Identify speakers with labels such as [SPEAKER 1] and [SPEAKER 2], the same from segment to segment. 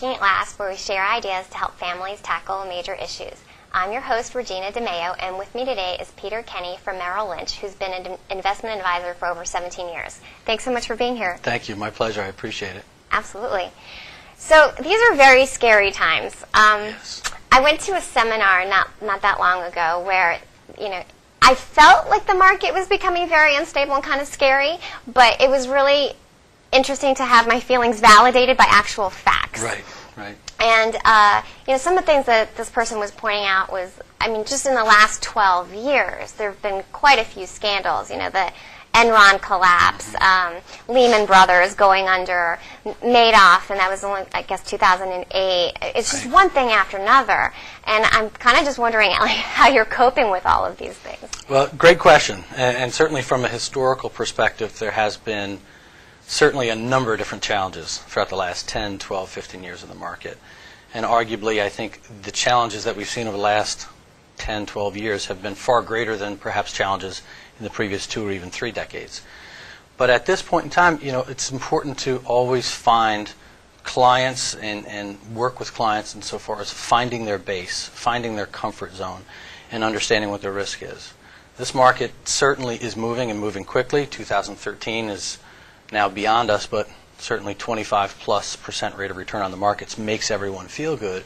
[SPEAKER 1] Talking at Last, where we share ideas to help families tackle major issues. I'm your host, Regina DeMeo, and with me today is Peter Kenny from Merrill Lynch, who's been an investment advisor for over 17 years. Thanks so much for being here.
[SPEAKER 2] Thank you. My pleasure. I appreciate it.
[SPEAKER 1] Absolutely. So these are very scary times.
[SPEAKER 2] Yes.
[SPEAKER 1] I went to a seminar not that long ago where, I felt like the market was becoming very unstable and kind of scary, but it was really interesting to have my feelings validated by actual facts.
[SPEAKER 2] Right.
[SPEAKER 1] And, some of the things that this person was pointing out was, just in the last 12 years, there have been quite a few scandals. The Enron collapse, Lehman Brothers going under, Madoff, and that was only, 2008. It's just one thing after another. And I'm kind of just wondering how you're coping with all of these things.
[SPEAKER 2] Well, great question. And certainly from a historical perspective, there has been certainly a number of different challenges throughout the last 10, 12, 15 years in the market. And arguably, I think the challenges that we've seen over the last 10, 12 years have been far greater than perhaps challenges in the previous 2 or even 3 decades. But at this point in time, it's important to always find clients and work with clients insofar as finding their base, finding their comfort zone, and understanding what their risk is. This market certainly is moving and moving quickly. 2013 is now beyond us, but certainly 25+% rate of return on the markets makes everyone feel good.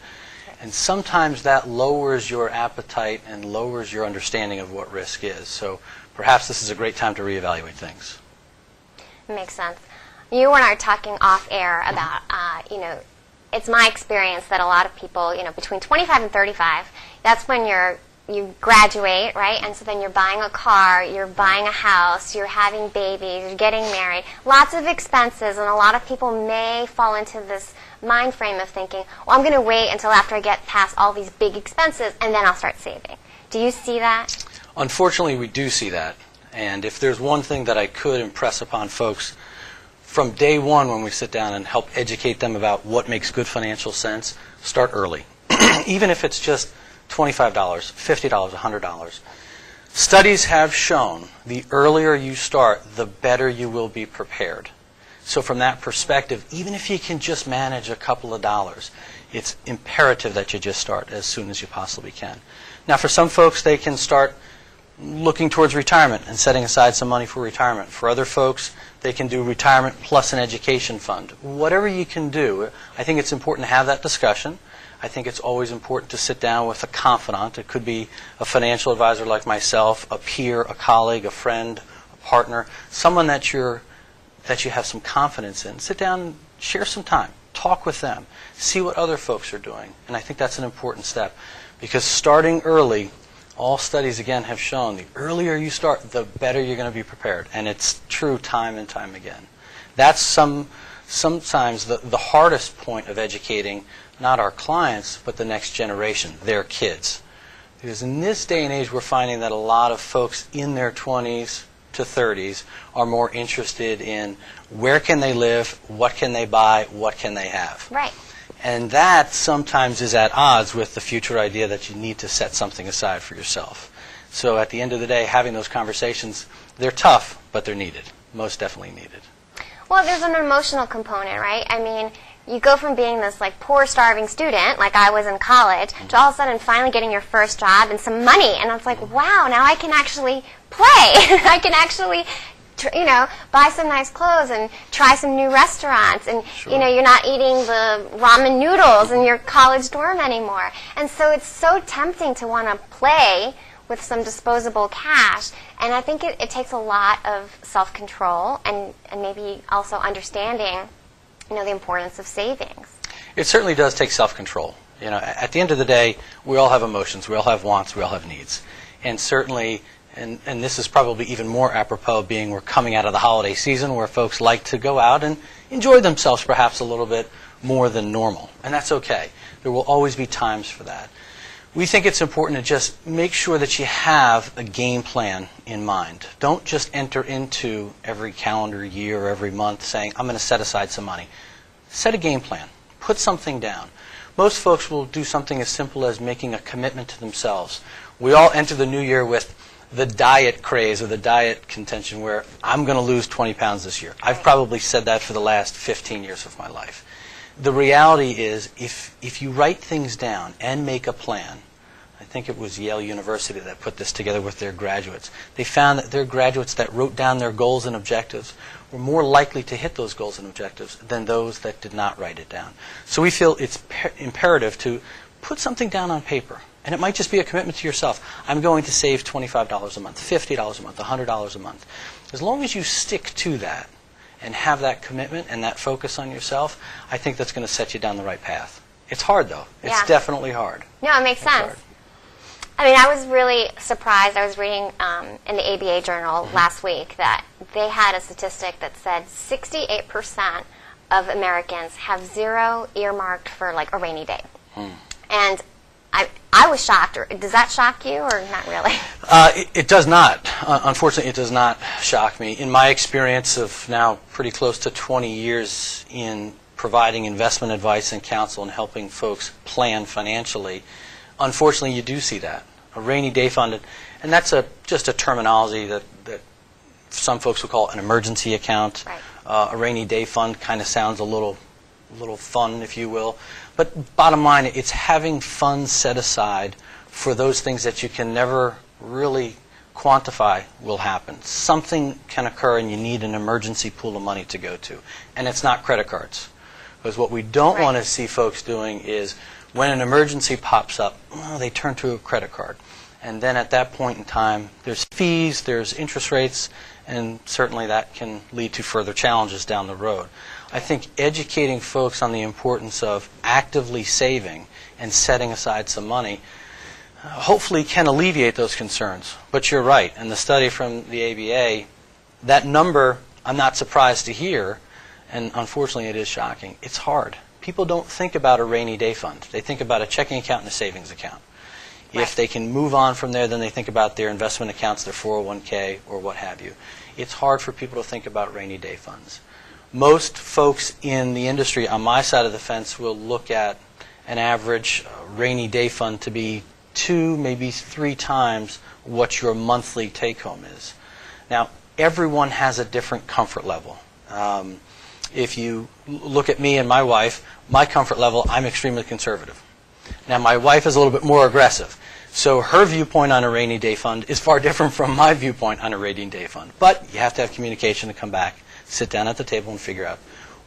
[SPEAKER 2] And sometimes that lowers your appetite and lowers your understanding of what risk is. So perhaps this is a great time to reevaluate things.
[SPEAKER 1] Makes sense. You and I are talking off air about, it's my experience that a lot of people, between 25 and 35, that's when you graduate, right? And so then you're buying a car, you're buying a house, you're having babies, you're getting married. Lots of expenses, and a lot of people may fall into this mind frame of thinking, well, I'm going to wait until after I get past all these big expenses, and then I'll start saving. Do you see that?
[SPEAKER 2] Unfortunately, we do see that. And if there's one thing that I could impress upon folks from day one when we sit down and help educate them about what makes good financial sense, start early. Even if it's just $25, $50, $100. Studies have shown the earlier you start, the better you will be prepared. So from that perspective, even if you can just manage a couple of dollars, it's imperative that you just start as soon as you possibly can. Now for some folks, they can start looking towards retirement and setting aside some money for retirement. For other folks, they can do retirement plus an education fund. Whatever you can do, I think it's important to have that discussion. I think it's always important to sit down with a confidant. It could be a financial advisor like myself, a peer, a colleague, a friend, a partner, someone that you have some confidence in. Sit down and share some time. Talk with them. See what other folks are doing. And I think that's an important step. Because starting early, all studies again have shown the earlier you start, the better you're going to be prepared. And it's true time and time again. That's sometimes the hardest point of educating not our clients, but the next generation, their kids. Because in this day and age, we're finding that a lot of folks in their 20s to 30s are more interested in where can they live, what can they buy, what can they have.
[SPEAKER 1] Right.
[SPEAKER 2] And that sometimes is at odds with the future idea that you need to set something aside for yourself. So at the end of the day, having those conversations, they're tough, but they're needed. Most definitely needed.
[SPEAKER 1] Well, there's an emotional component, right? You go from being this poor, starving student, like I was in college, to all of a sudden finally getting your first job and some money, and it's like, wow, now I can actually play. I can actually, buy some nice clothes and try some new restaurants, and
[SPEAKER 2] Sure.
[SPEAKER 1] You're not eating the ramen noodles in your college dorm anymore, and so it's so tempting to want to play with some disposable cash, and I think it takes a lot of self-control and maybe also understanding the importance of savings.
[SPEAKER 2] It certainly does take self-control. At the end of the day, we all have emotions, we all have wants, we all have needs. And certainly, and this is probably even more apropos being we're coming out of the holiday season where folks like to go out and enjoy themselves perhaps a little bit more than normal. And that's okay. There will always be times for that. We think it's important to just make sure that you have a game plan in mind. Don't just enter into every calendar year or every month saying, I'm going to set aside some money. Set a game plan. Put something down. Most folks will do something as simple as making a commitment to themselves. We all enter the new year with the diet craze or the diet contention where I'm going to lose 20 pounds this year. I've probably said that for the last 15 years of my life. the reality is if you write things down and make a plan, I think it was Yale University that put this together with their graduates. They found that their graduates that wrote down their goals and objectives were more likely to hit those goals and objectives than those that did not write it down. So we feel it's imperative to put something down on paper. And it might just be a commitment to yourself. I'm going to save $25 a month, $50 a month, $100 a month. As long as you stick to that and have that commitment and that focus on yourself, I think that's going to set you down the right path. It's hard, though. It's definitely hard.
[SPEAKER 1] No, it makes sense.
[SPEAKER 2] Hard.
[SPEAKER 1] I mean, I was really surprised. I was reading in the ABA Journal last week that they had a statistic that said 68% of Americans have zero earmarked for, like, a rainy day. And I was shocked. Does that shock you, or not really?
[SPEAKER 2] It does not. Unfortunately, it does not shock me. In my experience of now pretty close to 20 years in providing investment advice and counsel and helping folks plan financially, unfortunately, you do see that. A rainy day fund, and that's just a terminology that some folks will call an emergency account.
[SPEAKER 1] Right.
[SPEAKER 2] A rainy day fund kind of sounds a little fun, if you will. But bottom line, it's having funds set aside for those things that you can never really quantify will happen. Something can occur and you need an emergency pool of money to go to. And it's not credit cards. Because what we don't want to see folks doing is when an emergency pops up, they turn to a credit card. And then at that point in time, there's fees, there's interest rates, and certainly that can lead to further challenges down the road. I think educating folks on the importance of actively saving and setting aside some money hopefully can alleviate those concerns. But you're right, and the study from the ABA, that number I'm not surprised to hear, and unfortunately it is shocking. It's hard. People don't think about a rainy day fund. They think about a checking account and a savings account.
[SPEAKER 1] Right.
[SPEAKER 2] If they can move on from there, then they think about their investment accounts, their 401k, or what have you. It's hard for people to think about rainy day funds. Most folks in the industry on my side of the fence will look at an average rainy day fund to be 2, maybe 3 times what your monthly take-home is. Now, everyone has a different comfort level. If you look at me and my wife, my comfort level, I'm extremely conservative. Now, my wife is a little bit more aggressive. So her viewpoint on a rainy day fund is far different from my viewpoint on a rainy day fund. But you have to have communication to come back, sit down at the table and figure out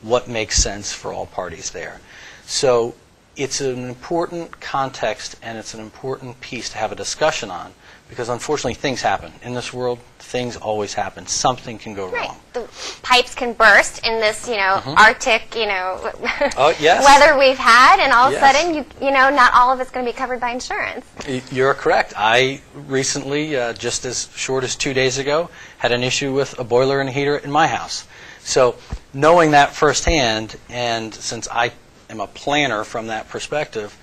[SPEAKER 2] what makes sense for all parties there. So it's an important context and it's an important piece to have a discussion on, because unfortunately things happen. In this world, things always happen. Something can go wrong.
[SPEAKER 1] The pipes can burst in this, Arctic,
[SPEAKER 2] yes.
[SPEAKER 1] weather we've had, and all of a
[SPEAKER 2] Yes.
[SPEAKER 1] sudden, not all of it's going to be covered by insurance.
[SPEAKER 2] You're correct. I recently, just as short as 2 days ago, had an issue with a boiler and a heater in my house. So knowing that firsthand, and since I am a planner from that perspective,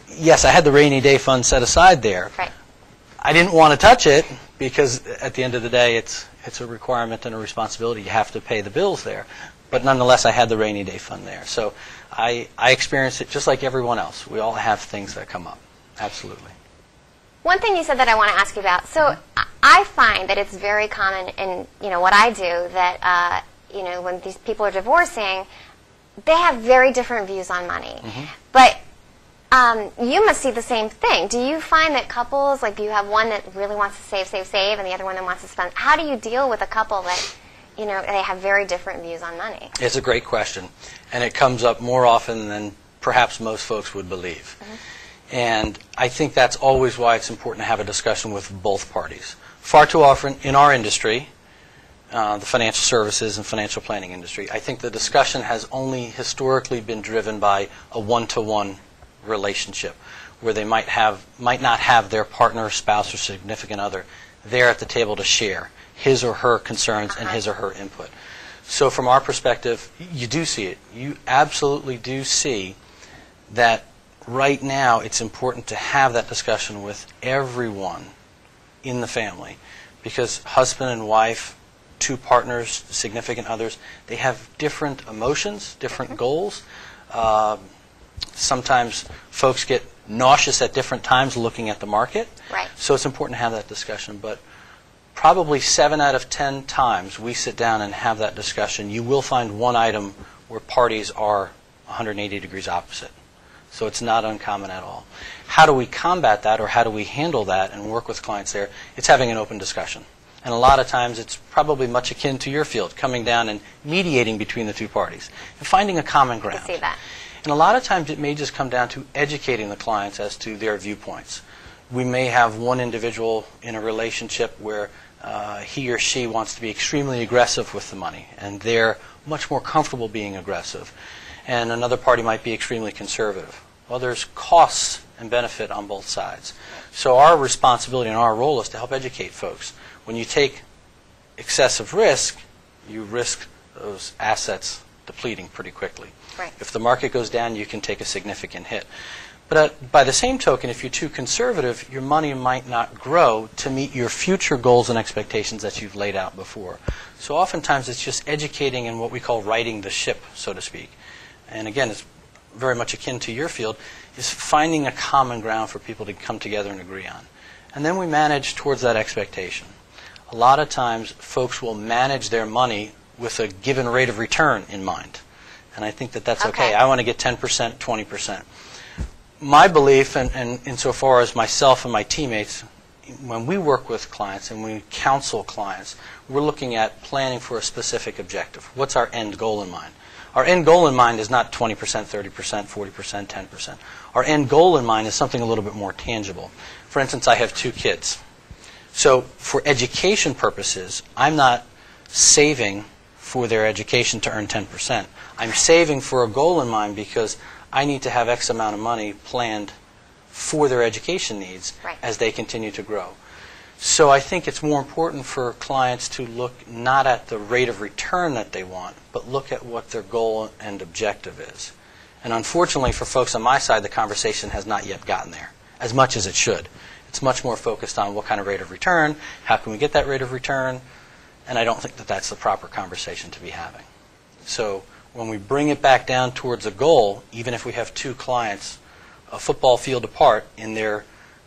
[SPEAKER 2] yes, I had the rainy day fund set aside there.
[SPEAKER 1] Right.
[SPEAKER 2] I didn't want to touch it because at the end of the day, it's a requirement and a responsibility. You have to pay the bills there. But nonetheless, I had the rainy day fund there. So I experienced it just like everyone else. We all have things that come up. Absolutely.
[SPEAKER 1] One thing you said that I want to ask you about. So I find that it's very common in what I do that when these people are divorcing, they have very different views on money. But you must see the same thing. Do you find that couples, like, do you have one that really wants to save, and the other one that wants to spend? How do you deal with a couple that, they have very different views on money?
[SPEAKER 2] It's a great question, and it comes up more often than perhaps most folks would believe. And I think that's always why it's important to have a discussion with both parties. Far too often in our industry, the financial services and financial planning industry, I think the discussion has only historically been driven by a one-to-one relationship where they might not have their partner, spouse, or significant other there at the table to share his or her concerns and his or her input. So from our perspective, you do see it. You absolutely do see that right now it's important to have that discussion with everyone in the family, because husband and wife, two partners, significant others, they have different emotions, different goals. Sometimes folks get nauseous at different times looking at the market.
[SPEAKER 1] Right.
[SPEAKER 2] So it's important to have that discussion. But probably 7 out of 10 times we sit down and have that discussion, you will find one item where parties are 180 degrees opposite. So it's not uncommon at all. How do we combat that, or how do we handle that and work with clients there? It's having an open discussion. And a lot of times it's probably much akin to your field, coming down and mediating between the two parties and finding a common ground.
[SPEAKER 1] I see that.
[SPEAKER 2] And a lot of times it may just come down to educating the clients as to their viewpoints. We may have one individual in a relationship where he or she wants to be extremely aggressive with the money, and they're much more comfortable being aggressive. And another party might be extremely conservative. Well, there's costs and benefit on both sides. So our responsibility and our role is to help educate folks. When you take excessive risk, you risk those assets depleting pretty quickly.
[SPEAKER 1] Right.
[SPEAKER 2] If the market goes down, you can take a significant hit. But by the same token, if you're too conservative, your money might not grow to meet your future goals and expectations that you've laid out before. So oftentimes it's just educating and what we call righting the ship, so to speak. And again, it's very much akin to your field, is finding a common ground for people to come together and agree on. And then we manage towards that expectation. A lot of times folks will manage their money with a given rate of return in mind. And I think that that's okay. I want to get 10%, 20%. My belief, and insofar as myself and my teammates, when we work with clients and we counsel clients, we're looking at planning for a specific objective. What's our end goal in mind? Our end goal in mind is not 20%, 30%, 40%, 10%. Our end goal in mind is something a little bit more tangible. For instance, I have 2 kids. So for education purposes, I'm not saving for their education to earn 10%. I'm saving for a goal in mind because I need to have X amount of money planned for their education needs as they continue to grow. So I think it's more important for clients to look not at the rate of return that they want, but look at what their goal and objective is. And unfortunately for folks on my side, the conversation has not yet gotten there, as much as it should. It's much more focused on what kind of rate of return, how can we get that rate of return, and I don't think that that's the proper conversation to be having. So when we bring it back down towards a goal, even if we have 2 clients a football field apart in their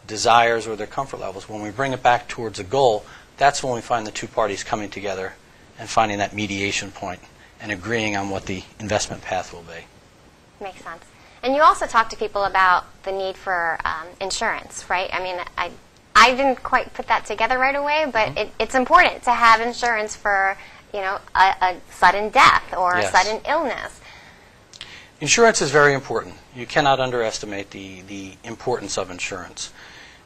[SPEAKER 2] desires or their comfort levels, when we bring it back towards a goal, that's when we find the 2 parties coming together and finding that mediation point and agreeing on what the investment path will be. Makes
[SPEAKER 1] sense. And you also talk to people about the need for insurance, right? I mean, I didn't quite put that together right away, but it's important to have insurance for, you know, a sudden death or a sudden illness.
[SPEAKER 2] Insurance is very important. You cannot underestimate the importance of insurance.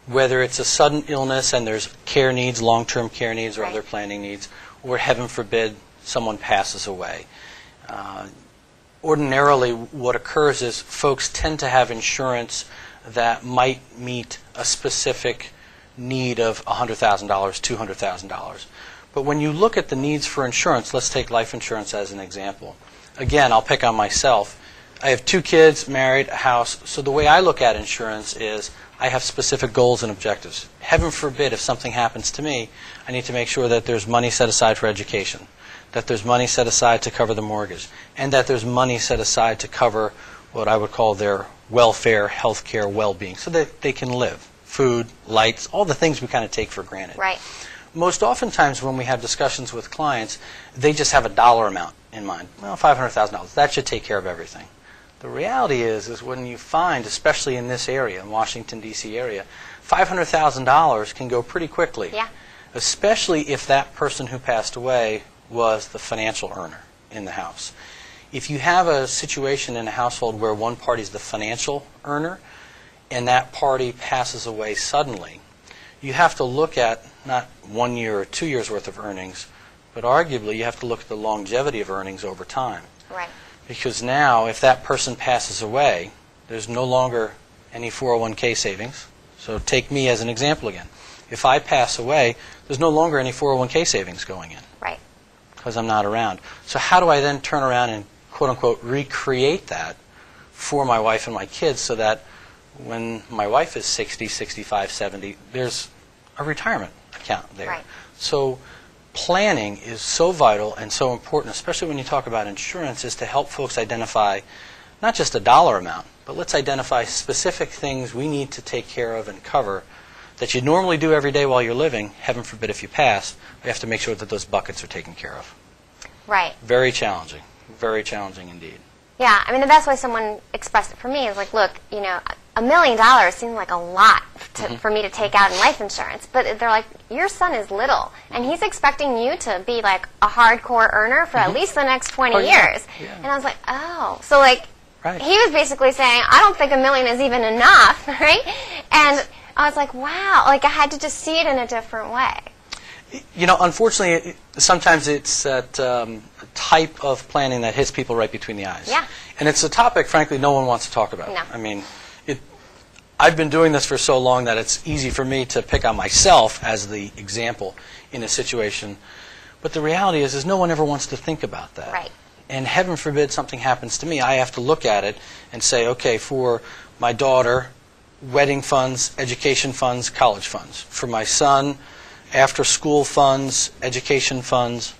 [SPEAKER 2] Whether it's a sudden illness and there's care needs, long-term care needs or other planning needs, or heaven forbid someone passes away. Ordinarily what occurs is folks tend to have insurance that might meet a specific need of $100,000, $200,000. But when you look at the needs for insurance, let's take life insurance as an example. Again, I'll pick on myself. I have 2 kids, married, a house. So the way I look at insurance is I have specific goals and objectives. Heaven forbid if something happens to me, I need to make sure that there's money set aside for education, that there's money set aside to cover the mortgage, and that there's money set aside to cover what I would call their welfare, health care, well-being, so that they can live. Food, lights, all the things we kind of take for granted.
[SPEAKER 1] Right.
[SPEAKER 2] Most oftentimes when we have discussions with clients, they just have a dollar amount in mind. Well, $500,000, that should take care of everything. The reality is when you find, especially in this area, in Washington, D.C. area, $500,000 can go pretty quickly.
[SPEAKER 1] Yeah.
[SPEAKER 2] Especially if that person who passed away was the financial earner in the house. If you have a situation in a household where one party is the financial earner and that party passes away suddenly, you have to look at not 1 year or 2 years worth of earnings, but arguably you have to look at the longevity of earnings over time.
[SPEAKER 1] Right.
[SPEAKER 2] Because now, if that person passes away, there's no longer any 401k savings. So take me as an example again. If I pass away, there's no longer any 401k savings going in.
[SPEAKER 1] Right.
[SPEAKER 2] Because I'm not around. So how do I then turn around and, quote-unquote, recreate that for my wife and my kids so that when my wife is 60, 65, 70, there's a retirement account there.
[SPEAKER 1] Right.
[SPEAKER 2] So planning is so vital and so important, especially when you talk about insurance, is to help folks identify not just a dollar amount, but let's identify specific things we need to take care of and cover that you normally do every day while you're living. Heaven forbid if you pass, we have to make sure that those buckets are taken care of.
[SPEAKER 1] Right.
[SPEAKER 2] Very challenging indeed.
[SPEAKER 1] Yeah, I mean, the best way someone expressed it for me is like, look, you know, $1 million seems like a lot for me to take out in life insurance. But they're like, your son is little, and he's expecting you to be like a hardcore earner for at least the next 20 years. Yeah. And I was like, oh. So like, he was basically saying, I don't think $1 million is even enough, right? And I was like, wow. Like, I had to just see it in a different way.
[SPEAKER 2] You know, unfortunately, sometimes it's that type of planning that hits people right between the eyes.
[SPEAKER 1] Yeah.
[SPEAKER 2] And it's a topic, frankly, no one wants to talk about.
[SPEAKER 1] No.
[SPEAKER 2] I mean, I've been doing this for so long that it's easy for me to pick on myself as the example in a situation. But the reality is no one ever wants to think about that.
[SPEAKER 1] Right.
[SPEAKER 2] And heaven forbid something happens to me, I have to look at it and say, okay, for my daughter, wedding funds, education funds, college funds. For my son, after-school funds, education funds.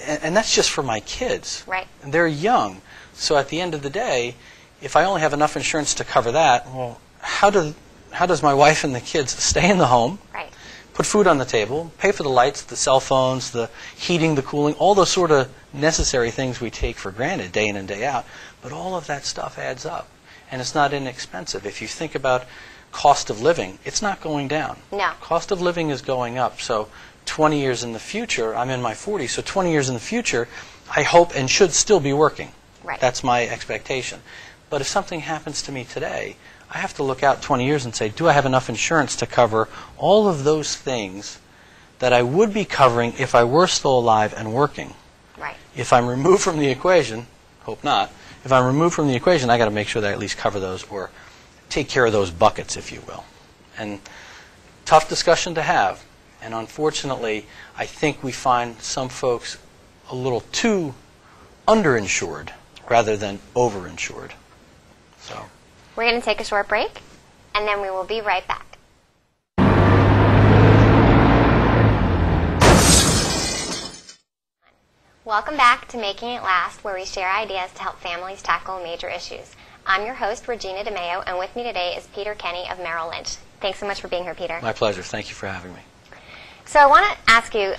[SPEAKER 2] And that's just for my kids.
[SPEAKER 1] Right.
[SPEAKER 2] And they're young. So at the end of the day, if I only have enough insurance to cover that, well, how does my wife and the kids stay in the home,
[SPEAKER 1] right,
[SPEAKER 2] put food on the table, pay for the lights, the cell phones, the heating, the cooling, all those sort of necessary things we take for granted day in and day out. But all of that stuff adds up. And it's not inexpensive. If you think about cost of living, it's not going down.
[SPEAKER 1] No.
[SPEAKER 2] Cost of living is going up. So 20 years in the future, I'm in my 40s, so 20 years in the future, I hope and should still be working.
[SPEAKER 1] Right.
[SPEAKER 2] That's my expectation. But if something happens to me today, I have to look out 20 years and say, do I have enough insurance to cover all of those things that I would be covering if I were still alive and working?
[SPEAKER 1] Right.
[SPEAKER 2] If I'm removed from the equation, hope not, if I'm removed from the equation, I got to make sure that I at least cover those or take care of those buckets, if you will. And tough discussion to have. And unfortunately, I think we find some folks a little too underinsured rather than overinsured. So
[SPEAKER 1] we're going to take a short break, and then we will be right back. Welcome back to Making It Last, where we share ideas to help families tackle major issues. I'm your host, Regina DeMeo, and with me today is Peter Kenny of Merrill Lynch. Thanks so much for being here, Peter.
[SPEAKER 2] My pleasure. Thank you for having me.
[SPEAKER 1] So I want to ask you,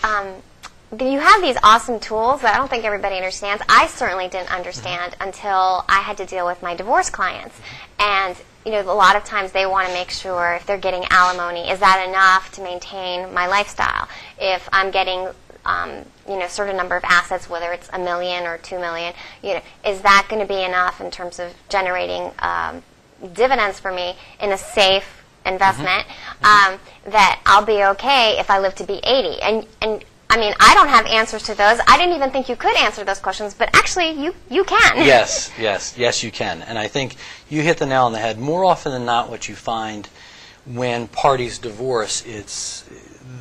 [SPEAKER 1] you have these awesome tools that I don't think everybody understands. I certainly didn't understand until I had to deal with my divorce clients. And you know, a lot of times they want to make sure if they're getting alimony, is that enough to maintain my lifestyle? If I'm getting you know, certain number of assets, whether it's $1 million or $2 million, you know, is that going to be enough in terms of generating dividends for me in a safe investment, that I'll be okay if I live to be 80? And I mean, I don't have answers to those. I didn't even think you could answer those questions, but actually you can. Yes, you can. And I think you hit the nail on the head. More often than not, what you find when parties divorce,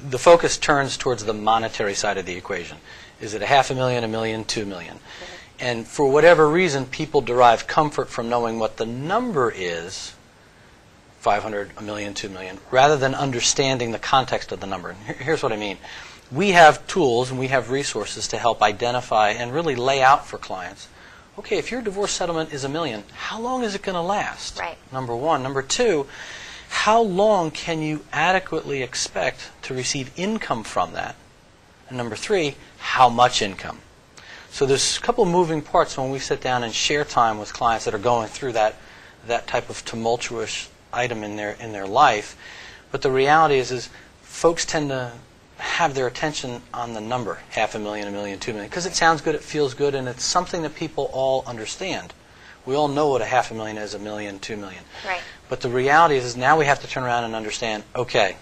[SPEAKER 1] the focus turns towards the monetary side of the equation. Is it $500,000, $1 million, $2 million? And for whatever reason, people derive comfort from knowing what the number is, 500, $1 million, $2 million, rather than understanding the context of the number. And here's what I mean. We have tools and we have resources to help identify and really lay out for clients, okay, if your divorce settlement is $1 million, how long is it going to last? Right.
[SPEAKER 2] Number one. Number two, how long can you adequately expect to receive income from that? And number three, how much income? So there's a couple of moving parts when we sit down and share time with clients that are going through that type of tumultuous item in their life. But the reality is folks tend to have their attention on the number, $500,000, $1 million, $2 million, because it sounds good, it feels good, and it's something that people all understand. We all know what $500,000 is, $1 million, $2 million.
[SPEAKER 1] Right.
[SPEAKER 2] But the reality is now we have to turn around and understand, okay,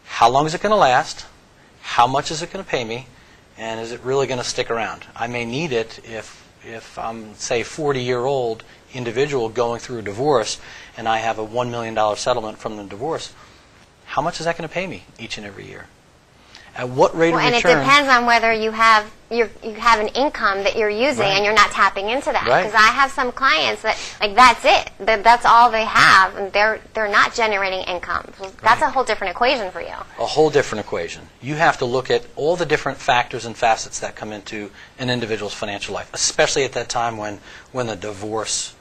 [SPEAKER 2] how long is it going to last? How much is it going to pay me? And is it really going to stick around? I may need it if I'm, say, 40-year-old individual going through a divorce and I have a $1 million settlement from the divorce. How much is that going to pay me each and every year? At what rate of return?
[SPEAKER 1] And it depends on whether you have an income that you're using and you're not tapping into that.
[SPEAKER 2] Right.
[SPEAKER 1] Because I have some clients that, like, that's it. That's all they have, and they're not generating income. So that's a whole different equation for you.
[SPEAKER 2] A whole different equation. You have to look at all the different factors and facets that come into an individual's financial life, especially at that time when the divorce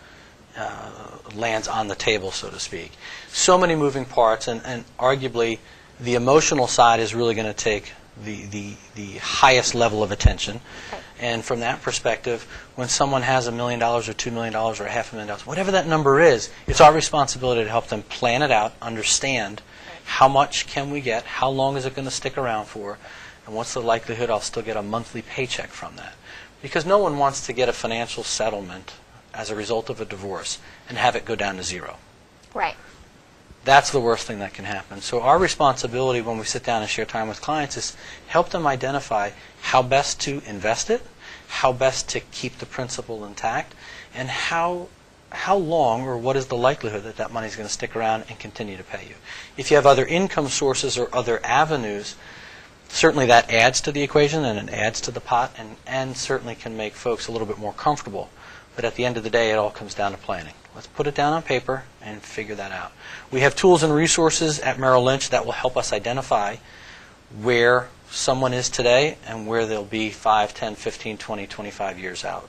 [SPEAKER 2] lands on the table, so to speak. So many moving parts, and arguably the emotional side is really going to take the highest level of attention.
[SPEAKER 1] Right.
[SPEAKER 2] And from that perspective, when someone has $1 million or $2 million or $500,000, whatever that number is, it's our responsibility to help them plan it out, understand how much can we get, how long is it going to stick around for, and what's the likelihood I'll still get a monthly paycheck from that. Because no one wants to get a financial settlement as a result of a divorce and have it go down to zero.
[SPEAKER 1] Right.
[SPEAKER 2] That's the worst thing that can happen. So our responsibility when we sit down and share time with clients is help them identify how best to invest it, how best to keep the principal intact, and how long or what is the likelihood that that money is going to stick around and continue to pay you. If you have other income sources or other avenues, certainly that adds to the equation and it adds to the pot and certainly can make folks a little bit more comfortable. But at the end of the day, it all comes down to planning. Let's put it down on paper and figure that out. We have tools and resources at Merrill Lynch that will help us identify where someone is today and where they'll be 5, 10, 15, 20, 25 years out.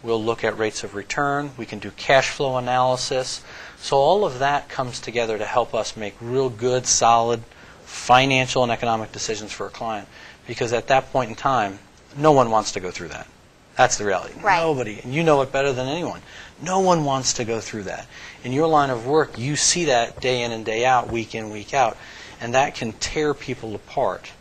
[SPEAKER 2] We'll look at rates of return. We can do cash flow analysis. So all of that comes together to help us make real good, solid financial and economic decisions for a client. Because at that point in time, no one wants to go through that. That's the reality.
[SPEAKER 1] Right.
[SPEAKER 2] Nobody, and you know it better than anyone. No one wants to go through that. In your line of work, you see that day in and day out, week in, week out, and that can tear people apart.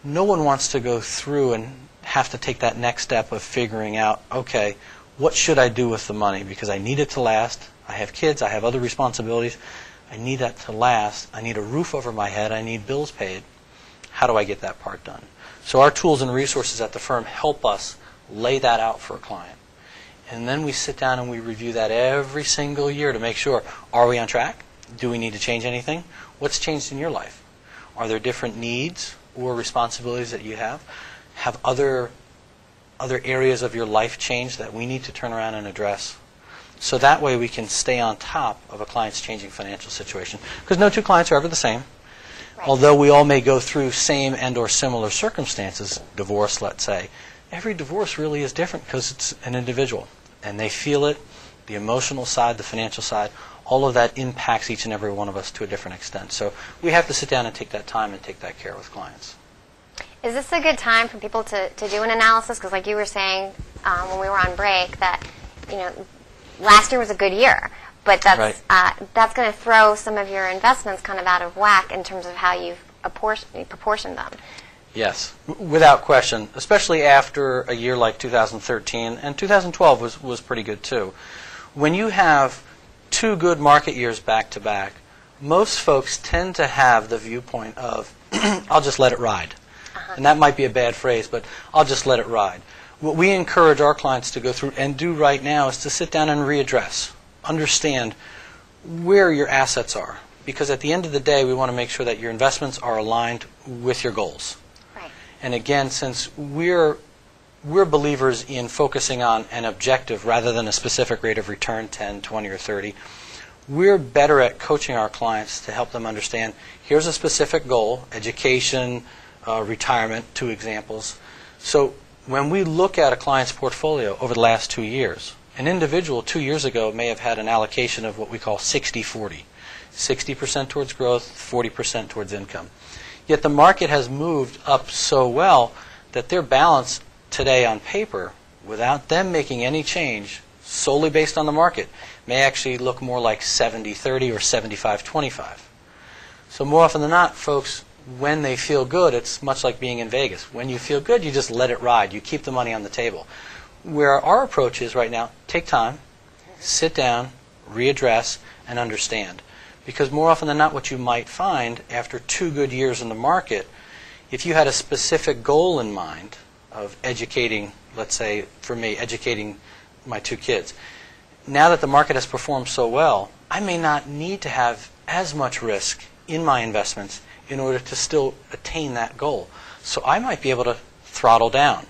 [SPEAKER 2] No one wants to go through and have to take that next step of figuring out, okay, what should I do with the money? Because I need it to last. I have kids. I have other responsibilities. I need that to last. I need a roof over my head. I need bills paid. How do I get that part done? So our tools and resources at the firm help us lay that out for a client. And then we sit down and we review that every single year to make sure, are we on track? Do we need to change anything? What's changed in your life? Are there different needs or responsibilities that you have? Have other areas of your life changed that we need to turn around and address? So that way we can stay on top of a client's changing financial situation. Because no two clients are ever the same.
[SPEAKER 1] Right.
[SPEAKER 2] Although we all may go through same and or similar circumstances, divorce, let's say, every divorce really is different because it's an individual. And they feel it, the emotional side, the financial side, all of that impacts each and every one of us to a different extent. So we have to sit down and take that time and take that care with clients.
[SPEAKER 1] Is this a good time for people to do an analysis? Because like you were saying when we were on break that, last year was a good year. But that's
[SPEAKER 2] right.
[SPEAKER 1] That's going to throw some of your investments kind of out of whack in terms of how you've proportioned them.
[SPEAKER 2] Yes, without question, especially after a year like 2013, and 2012 was pretty good too. When you have two good market years back to back, most folks tend to have the viewpoint of, I'll just let it ride. And that might be a bad phrase, but I'll just let it ride. What we encourage our clients to go through and do right now is to sit down and readdress, understand where your assets are. Because at the end of the day, we want to make sure that your investments are aligned with your goals. And again, since we're believers in focusing on an objective rather than a specific rate of return, 10, 20, or 30, we're better at coaching our clients to help them understand, here's a specific goal, education, retirement, 2 examples. So when we look at a client's portfolio over the last 2 years, an individual 2 years ago may have had an allocation of what we call 60-40. 60% towards growth, 40% towards income. Yet the market has moved up so well that their balance today on paper, without them making any change, solely based on the market, may actually look more like 70-30 or 75-25. So more often than not, folks, when they feel good, it's much like being in Vegas. When you feel good, you just let it ride. You keep the money on the table. Where our approach is right now, take time, sit down, readdress, and understand. Because more often than not, what you might find after 2 good years in the market, if you had a specific goal in mind of educating, let's say, for me, educating my 2 kids, now that the market has performed so well, I may not need to have as much risk in my investments in order to still attain that goal. So I might be able to throttle down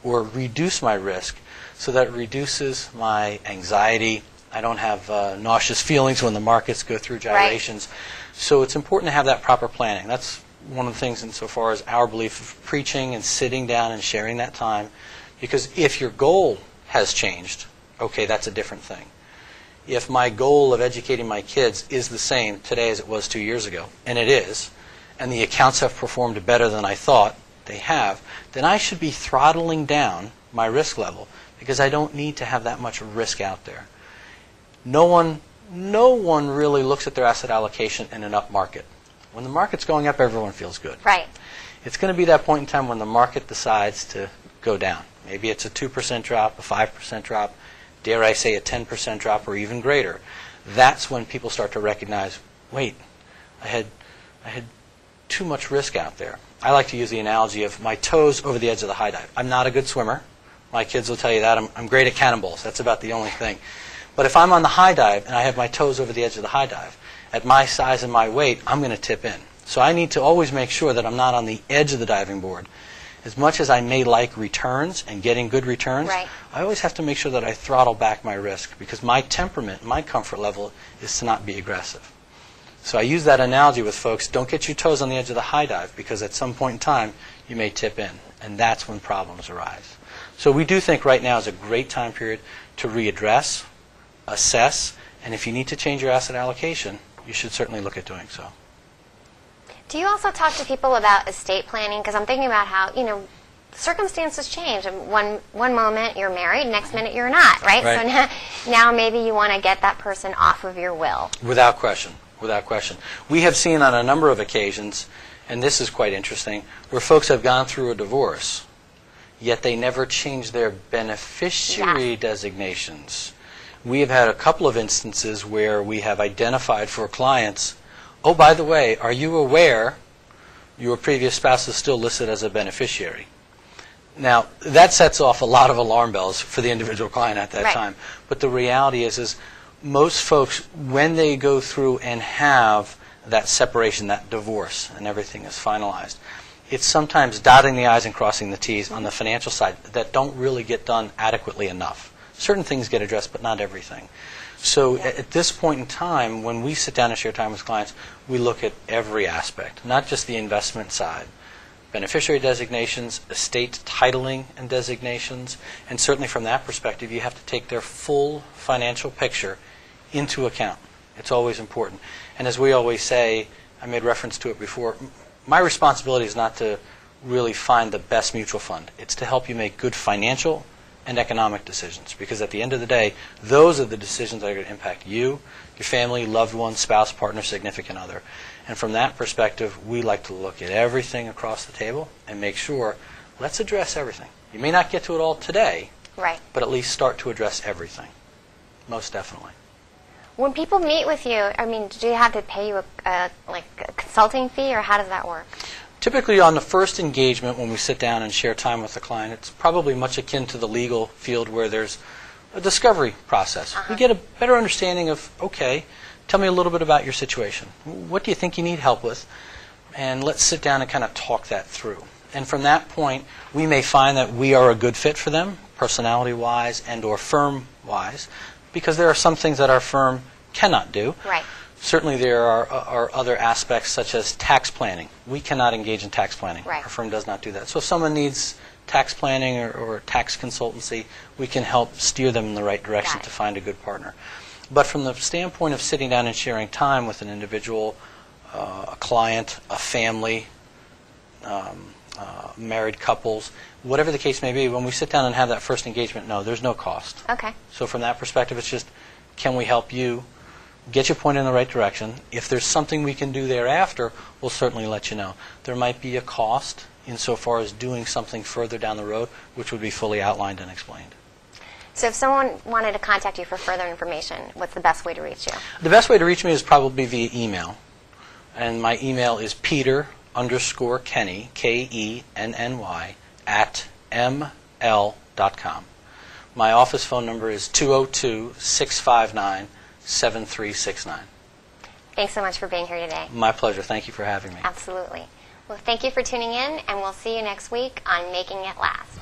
[SPEAKER 2] or reduce my risk so that it reduces my anxiety. I don't have nauseous feelings when the markets go through gyrations. Right. So it's important to have that proper planning. That's one of the things insofar as our belief of preaching and sitting down and sharing that time. Because if your goal has changed, okay, that's a different thing. If my goal of educating my kids is the same today as it was 2 years ago, and it is, and the accounts have performed better than I thought, they have, then I should be throttling down my risk level because I don't need to have that much risk out there. No one really looks at their asset allocation in an up market. When the market's going up, everyone feels good.
[SPEAKER 1] Right.
[SPEAKER 2] It's going to be that point in time when the market decides to go down. Maybe it's a 2% drop, a 5% drop, dare I say a 10% drop or even greater. That's when people start to recognize, wait, I had too much risk out there. I like to use the analogy of my toes over the edge of the high dive. I'm not a good swimmer. My kids will tell you that. I'm great at cannonballs. That's about the only thing. But if I'm on the high dive and I have my toes over the edge of the high dive, at my size and my weight, I'm going to tip in. So I need to always make sure that I'm not on the edge of the diving board. As much as I may like returns and getting good returns,
[SPEAKER 1] right,
[SPEAKER 2] I always have to make sure that I throttle back my risk because my temperament, my comfort level is to not be aggressive. So I use that analogy with folks. Don't get your toes on the edge of the high dive because at some point in time you may tip in, and that's when problems arise. So we do think right now is a great time period to readdress, assess, and if you need to change your asset allocation, you should certainly look at doing so.
[SPEAKER 1] Do you also talk to people about estate planning? Because I'm thinking about how, circumstances change. And one moment you're married, next minute you're not, right? So now maybe you want to get that person off of your will.
[SPEAKER 2] Without question. Without question. We have seen on a number of occasions, and this is quite interesting, where folks have gone through a divorce, yet they never changed their beneficiary designations. We have had a couple of instances where we have identified for clients, oh, by the way, are you aware your previous spouse is still listed as a beneficiary? Now, that sets off a lot of alarm bells for the individual client at that time. But the reality is most folks, when they go through and have that separation, that divorce, and everything is finalized, it's sometimes dotting the I's and crossing the T's on the financial side that don't really get done adequately enough. Certain things get addressed, but not everything. So at this point in time, when we sit down and share time with clients, we look at every aspect, not just the investment side. Beneficiary designations, estate titling and designations, and certainly from that perspective, you have to take their full financial picture into account. It's always important. And as we always say, I made reference to it before, my responsibility is not to really find the best mutual fund. It's to help you make good financial and economic decisions, because at the end of the day, those are the decisions that are going to impact you, your family, loved one, spouse, partner, significant other. And from that perspective, we like to look at everything across the table and make sure, let's address everything. You may not get to it all today, but at least start to address everything. Most definitely.
[SPEAKER 1] When people meet with you, do you have to pay you a consulting fee, or how does that work?
[SPEAKER 2] Typically on the first engagement when we sit down and share time with the client, it's probably much akin to the legal field where there's a discovery process. We get a better understanding of, okay, tell me a little bit about your situation. What do you think you need help with? And let's sit down and kind of talk that through. And from that point, we may find that we are a good fit for them, personality-wise and or firm-wise, because there are some things that our firm cannot do. Certainly there are other aspects such as tax planning. We cannot engage in tax planning. Our firm does not do that. So if someone needs tax planning or tax consultancy, we can help steer them in the right direction to find a good partner. But from the standpoint of sitting down and sharing time with an individual, a client, a family, married couples, whatever the case may be, when we sit down and have that first engagement, no, there's no cost. So from that perspective, it's just, can we help you get you pointed in the right direction? If there's something we can do thereafter, we'll certainly let you know. There might be a cost insofar as doing something further down the road, which would be fully outlined and explained.
[SPEAKER 1] So if someone wanted to contact you for further information, what's the best way to reach you? The
[SPEAKER 2] best way to reach me is probably via email. And my email is peter_kenny, Kenny, @ml.com. My office phone number is 202-659-7369.
[SPEAKER 1] Thanks so much for being here today.
[SPEAKER 2] My pleasure. Thank you for having me.
[SPEAKER 1] Absolutely. Well, thank you for tuning in, and we'll see you next week on Making It Last.